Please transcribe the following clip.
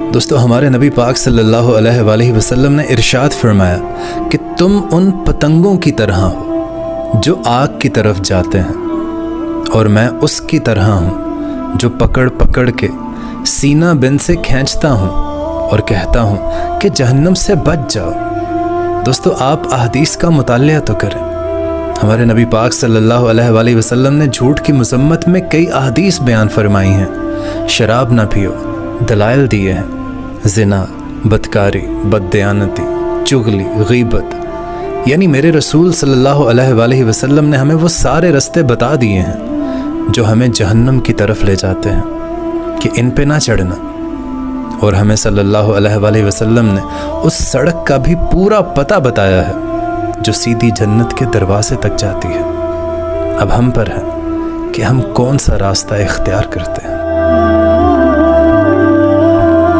دوستو ہمارے نبی پاک صلی اللہ علیہ وآلہ وسلم نے ارشاد فرمایا کہ تم ان پتنگوں کی طرح ہو جو آگ کی طرف جاتے ہیں، اور میں اس کی طرح ہوں جو پکڑ پکڑ کے سینہ بن سے کھینچتا ہوں اور کہتا ہوں کہ جہنم سے بچ جاؤ۔ دوستو آپ احادیث کا مطالعہ تو کریں۔ ہمارے نبی پاک صلی اللہ علیہ وآلہ وسلم نے جھوٹ کی مذمت میں کئی احادیث بیان فرمائی ہیں۔ شراب نہ پیو، دلائل دیے ہیں، زنا، بدکاری، بددیانتی، چغلی، غیبت، یعنی میرے رسول صلی اللہ علیہ وآلہ وسلم نے ہمیں وہ سارے رستے بتا دیے ہیں جو ہمیں جہنم کی طرف لے جاتے ہیں کہ ان پہ نہ چڑھنا، اور ہمیں صلی اللہ علیہ وآلہ وسلم نے اس سڑک کا بھی پورا پتہ بتایا ہے جو سیدھی جنت کے دروازے تک جاتی ہے۔ اب ہم پر ہے کہ ہم کون سا راستہ اختیار کرتے ہیں۔